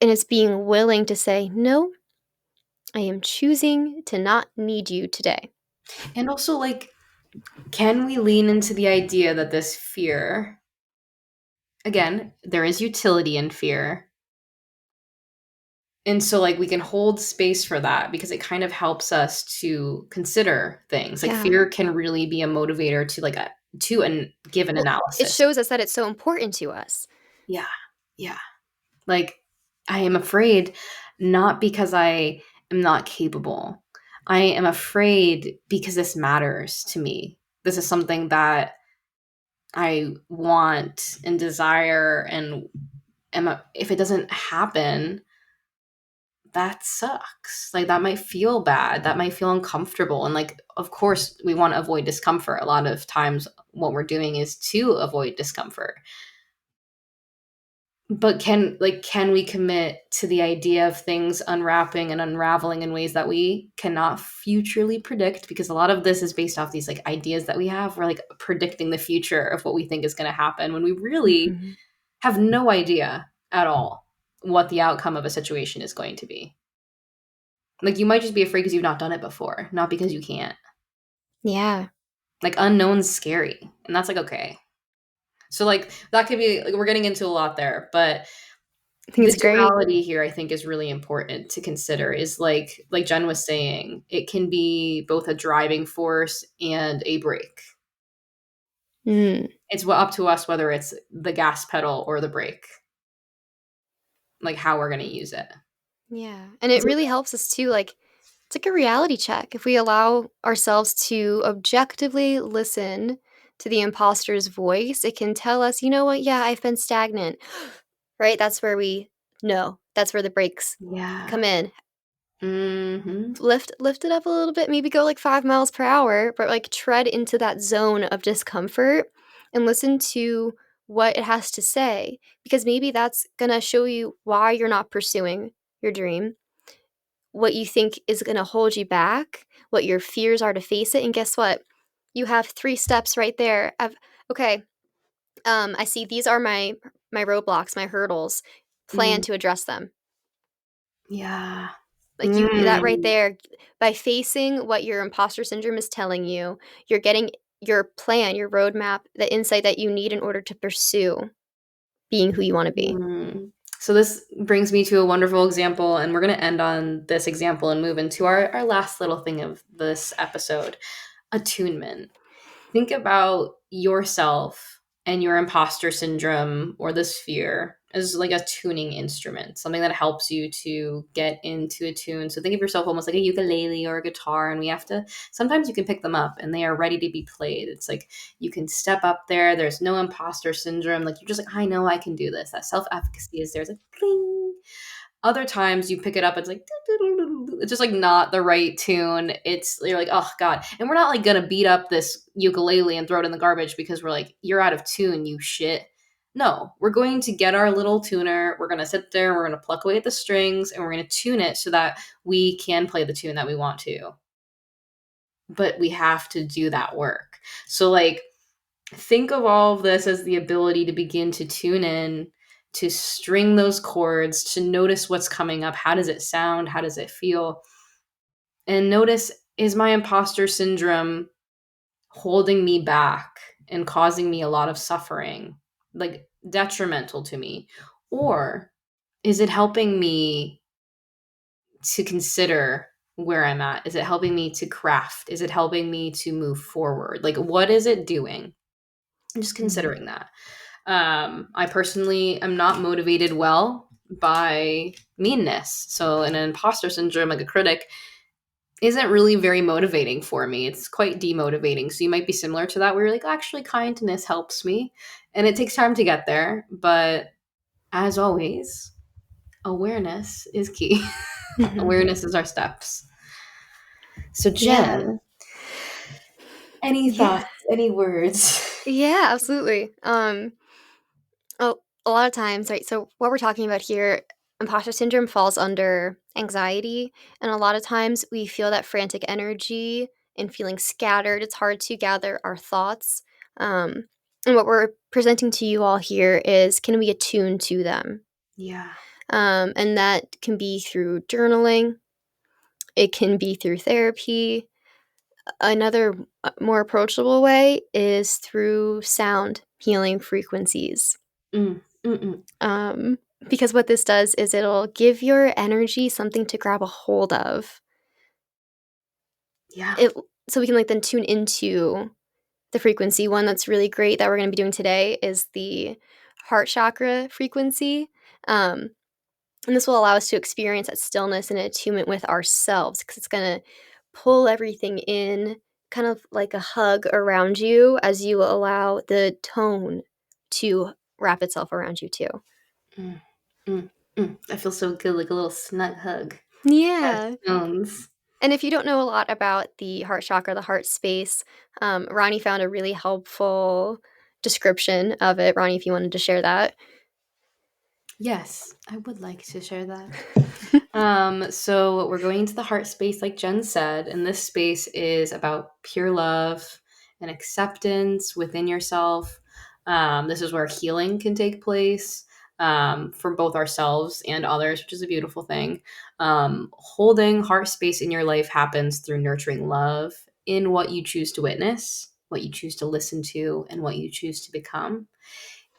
and it's being willing to say, "No, I am choosing to not need you today." And also, like, can we lean into the idea that this fear, again, there is utility in fear. And so, like, we can hold space for that because it kind of helps us to consider things. Like, Yeah. fear can really be a motivator to, like, give an Well, it analysis. shows us that it's so important to us. Yeah, yeah. Like, I am afraid not because I am not capable. I am afraid because this matters to me. This is something that I want and desire, and if it doesn't happen, that sucks. Like, that might feel bad. That might feel uncomfortable. And, like, of course, we want to avoid discomfort. A lot of times, what we're doing is to avoid discomfort. But can we commit to the idea of things unwrapping and unraveling in ways that we cannot futurely predict? Because a lot of this is based off these like ideas that we have. We're like predicting the future of what we think is going to happen when we really Mhm. have no idea at all what the outcome of a situation is going to be. Like, you might just be afraid because you've not done it before, not because you can't. Yeah, Like, unknown's scary, and that's like okay. So like that could be like we're getting into a lot there, but I think the it's great. duality here I think is really important to consider. Is like Jen was saying, it can be both a driving force and a brake. Mm, It's up to us whether it's the gas pedal or the brake, like how we're going to use it. yeah, and it So, really helps us too, like, it's like a reality check. If we allow ourselves to objectively listen to the imposter's voice, it can tell us, you know what, yeah, I've been stagnant, right? That's where we know. That's where the brakes Yeah. come in. Mhm. Lift it up a little bit, maybe go like 5 miles per hour, but like tread into that zone of discomfort and listen to what it has to say, because maybe that's gonna show you why you're not pursuing your dream, what you think is gonna hold you back, what your fears are to face it. And guess what? You have 3 steps right there of, okay, I see these are my roadblocks, my hurdles. Plan Mm. to address them. Yeah. Like you that right Mm. there, by facing what your imposter syndrome is telling you, you're getting your plan, your roadmap, the insight that you need in order to pursue being who you wanna be. Mm. So this brings me to a wonderful example, and we're gonna end on this example and move into our last little thing of this episode, attunement. Think about yourself and your imposter syndrome or this fear as like a tuning instrument, something that helps you to get into a tune. So think of yourself almost like a ukulele or a guitar, and we have to sometimes you can pick them up and they are ready to be played. It's like you can step up there, there's no imposter syndrome. Like you're just like, I know I can do this. That self-efficacy is there's like cling. Other times you pick it up, it's like it's just like not the right tune. It's you're like, oh god. And we're not like gonna beat up this ukulele and throw it in the garbage because we're like, you're out of tune, you shit. No, we're going to get our little tuner, we're gonna sit there, we're gonna pluck away at the strings, and we're gonna tune it so that we can play the tune that we want to. But we have to do that work. So like think of all of this as the ability to begin to tune in, to string those chords, to notice what's coming up. How does it sound? How does it feel? And notice, is my imposter syndrome holding me back and causing me a lot of suffering, like detrimental to me? Or is it helping me to consider where I'm at? Is it helping me to craft? Is it helping me to move forward? Like, what is it doing? I'm just Mhm. considering that. I personally am not motivated well by meanness. So, an imposter syndrome, like a critic, isn't really very motivating for me. It's quite demotivating. So, you might be similar to that, where you're like, actually, kindness helps me. And it takes time to get there. But as always, awareness is key. Awareness is our steps. So, Yeah. Jen, any Yeah. thoughts, any words? Yeah, absolutely. Oh, a lot of times, right? So, what we're talking about here, imposter syndrome falls under anxiety. And a lot of times we feel that frantic energy and feeling scattered. It's hard to gather our thoughts. Um, and what we're presenting to you all here is, can we attune to them? Yeah. And that can be through journaling, it can be through therapy. Another more approachable way is through sound healing frequencies. Mm, mm, mm. Um, because what this does is it'll give your energy something to grab a hold of. Yeah. It so we can like then tune into the frequency. One that's really great that we're going to be doing today is the heart chakra frequency. Um, and this will allow us to experience that stillness and attunement with ourselves, because it's going to pull everything in, kind of like a hug around you as you allow the tone to wrap itself around you too. Mm, mm, mm. I feel so good, like a little snug hug. Yes, Yeah. stones. And if you don't know a lot about the heart chakra, the heart space, Ronnie found a really helpful description of it. Ronnie, if you wanted to share that. Yes, I would like to share that. So we're going into the heart space, like Jen said, and this space is about pure love and acceptance within yourself. This is where healing can take place for both ourselves and others, which is a beautiful thing. Holding heart space in your life happens through nurturing love in what you choose to witness, what you choose to listen to, and what you choose to become.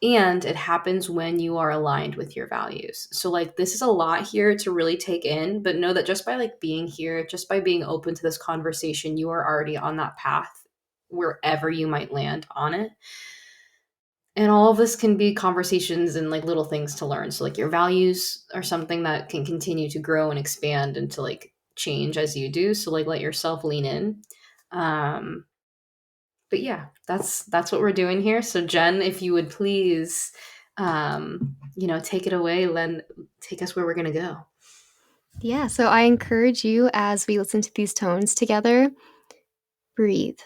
And it happens when you are aligned with your values. So like this is a lot here to really take in, but know that just by like being here, just by being open to this conversation, you are already on that path wherever you might land on it. And all of this can be conversations and like little things to learn. So like your values are something that can continue to grow and expand and to like change as you do. So like let yourself lean in. Um But yeah, that's what we're doing here. So Jen, if you would please, take it away, take us where we're gonna go. Yeah, so I encourage you as we listen to these tones together, breathe.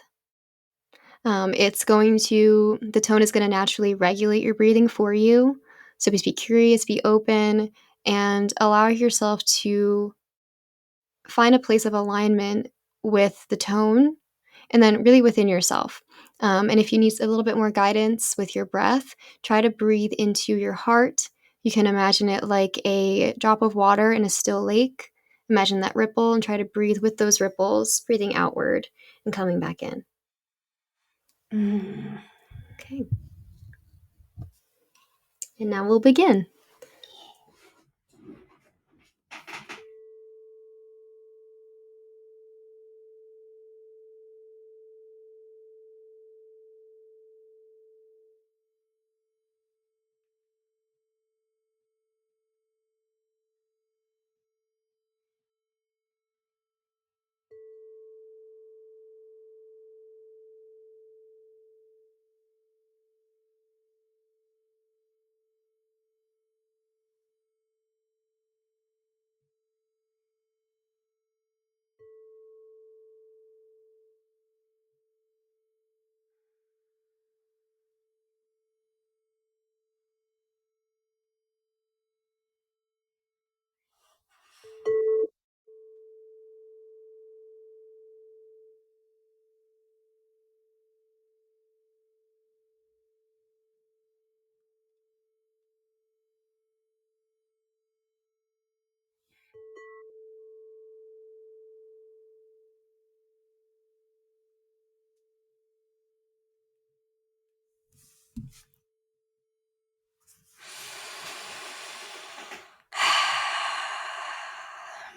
The tone is going to naturally regulate your breathing for you. So just be curious, be open, and allow yourself to find a place of alignment with the tone and then really within yourself. And if you need a little bit more guidance with your breath, try to breathe into your heart. You can imagine it like a drop of water in a still lake. Imagine that ripple and try to breathe with those ripples, breathing outward and coming back in. Mm. Okay. And now we'll begin.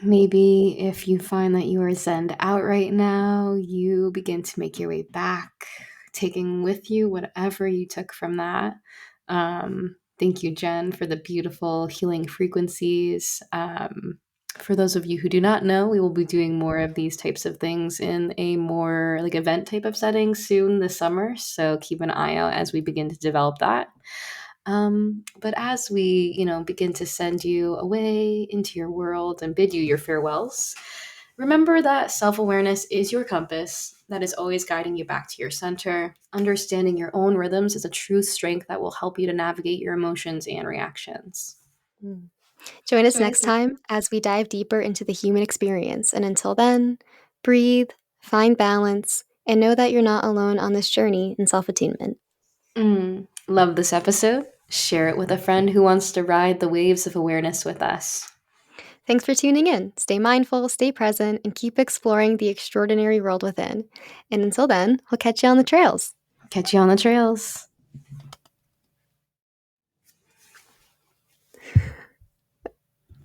Maybe if you find that you are zenned out right now, you begin to make your way back, taking with you whatever you took from that. Thank you, Jen, for the beautiful healing frequencies. For those of you who do not know, we will be doing more of these types of things in a more like event type of setting soon this summer. So keep an eye out as we begin to develop that. But as we, begin to send you away into your world and bid you your farewells, remember that self awareness is your compass that is always guiding you back to your center. Understanding your own rhythms is a true strength that will help you to navigate your emotions and reactions. Mm. Join us next time as we dive deeper into the human experience. And until then, breathe, find balance, and know that you're not alone on this journey in self attunement. Love this episode. Share it with a friend who wants to ride the waves of awareness with us. Thanks for tuning in. Stay mindful, stay present, and keep exploring the extraordinary world within. And until then, we'll catch you on the trails. Catch you on the trails.